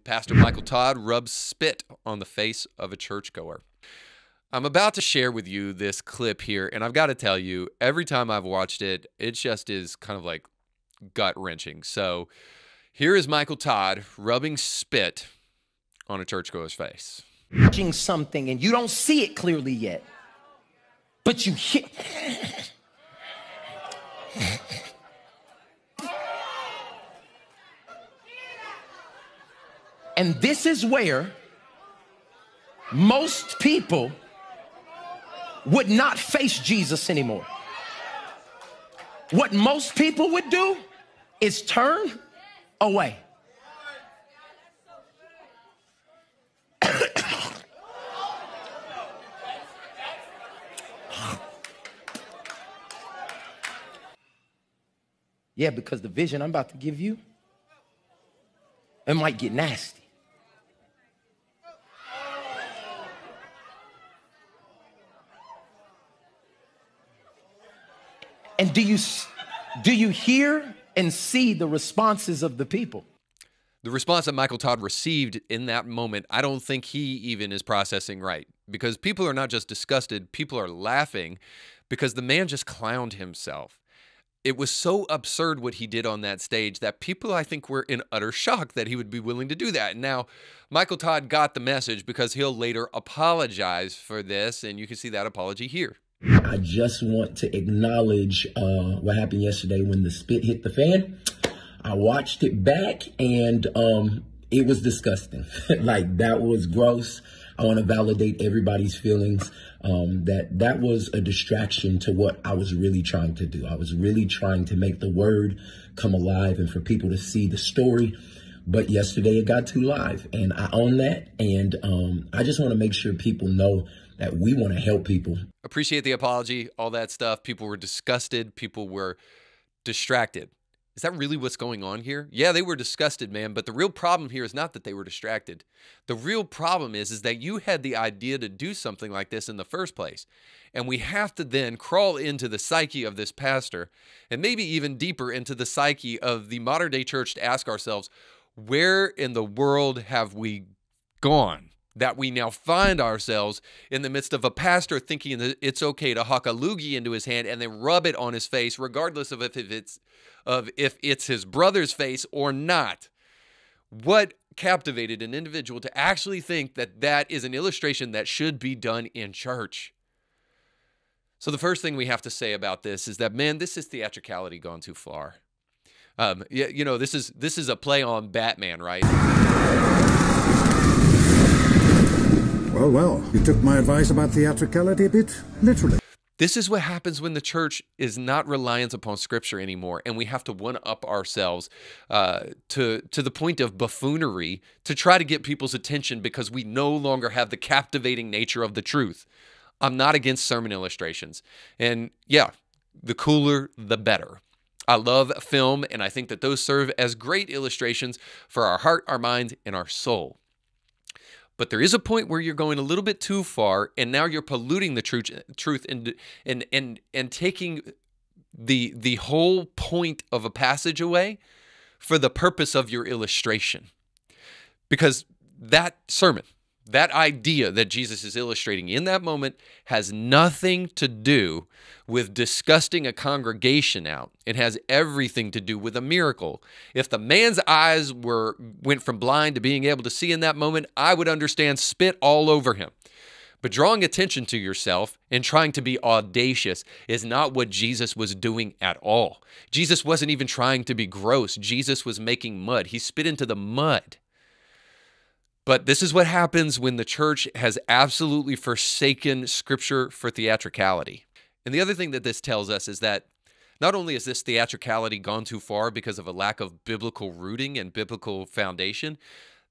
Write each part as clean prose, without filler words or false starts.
Pastor Michael Todd rubs spit on the face of a churchgoer. I'm about to share with you this clip here, and I've got to tell you, every time I've watched it, it just is kind of like gut-wrenching. So here is Michael Todd rubbing spit on a churchgoer's face. Watching something and you don't see it clearly yet, but you hear. And this is where most people would not face Jesus anymore. What most people would do is turn away. Yeah, because the vision I'm about to give you, it might get nasty. And do you hear and see the responses of the people? The response that Michael Todd received in that moment, I don't think he even is processing right. Because people are not just disgusted, people are laughing because the man just clowned himself. It was so absurd what he did on that stage that people, I think, were in utter shock that he would be willing to do that. Now, Michael Todd got the message because he'll later apologize for this, and you can see that apology here. I just want to acknowledge what happened yesterday when the spit hit the fan. I watched it back and it was disgusting. Like, that was gross. I want to validate everybody's feelings. That was a distraction to what I was really trying to do. I was really trying to make the word come alive and for people to see the story. But yesterday it got too live, and I own that. And I just want to make sure people know that we want to help people. Appreciate the apology, all that stuff. People were disgusted. People were distracted. Is that really what's going on here? Yeah, they were disgusted, man. But the real problem here is not that they were distracted. The real problem is that you had the idea to do something like this in the first place. And we have to then crawl into the psyche of this pastor and maybe even deeper into the psyche of the modern day church to ask ourselves, where in the world have we gone that we now find ourselves in the midst of a pastor thinking that it's okay to huck a loogie into his hand and then rub it on his face, regardless of if it's his brother's face or not? What captivated an individual to actually think that that is an illustration that should be done in church? So the first thing we have to say about this is that, man, this is theatricality gone too far. You know, this is a play on Batman, right? Well, you took my advice about theatricality a bit literally. This is what happens when the church is not reliant upon Scripture anymore, and we have to one-up ourselves to the point of buffoonery to try to get people's attention because we no longer have the captivating nature of the truth. I'm not against sermon illustrations, and yeah, the cooler, the better. I love film, and I think that those serve as great illustrations for our heart, our mind, and our soul. But there is a point where you're going a little bit too far, and now you're polluting the truth and taking the whole point of a passage away for the purpose of your illustration. Because that sermon, that idea that Jesus is illustrating in that moment has nothing to do with disgusting a congregation out. It has everything to do with a miracle. If the man's eyes went from blind to being able to see in that moment, I would understand spit all over him. But drawing attention to yourself and trying to be audacious is not what Jesus was doing at all. Jesus wasn't even trying to be gross. Jesus was making mud. He spit into the mud. But this is what happens when the church has absolutely forsaken Scripture for theatricality. And the other thing that this tells us is that not only is this theatricality gone too far because of a lack of biblical rooting and biblical foundation,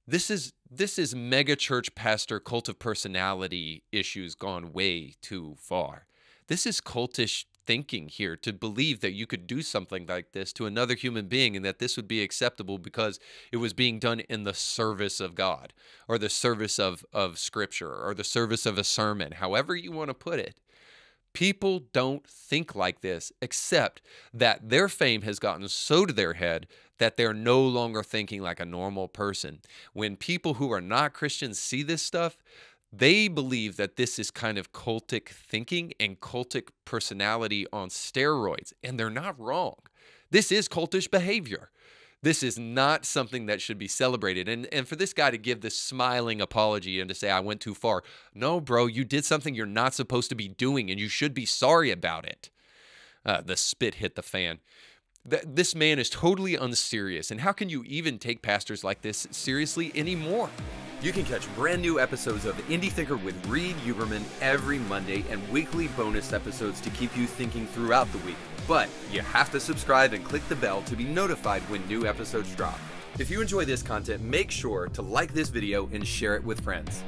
this is mega church pastor cult of personality issues gone way too far. This is cultish thinking here to believe that you could do something like this to another human being and that this would be acceptable because it was being done in the service of God or the service of Scripture or the service of a sermon, however you want to put it. People don't think like this, except that their fame has gotten so to their head that they're no longer thinking like a normal person. When people who are not Christians see this stuff, they believe that this is kind of cultic thinking and cultic personality on steroids, and they're not wrong. This is cultish behavior. This is not something that should be celebrated. And for this guy to give this smiling apology and to say, I went too far. No, bro, you did something you're not supposed to be doing, and you should be sorry about it. The spit hit the fan. This man is totally unserious. And how can you even take pastors like this seriously anymore? You can catch brand new episodes of Indie Thinker with Reed Huberman every Monday and weekly bonus episodes to keep you thinking throughout the week. But you have to subscribe and click the bell to be notified when new episodes drop. If you enjoy this content, make sure to like this video and share it with friends.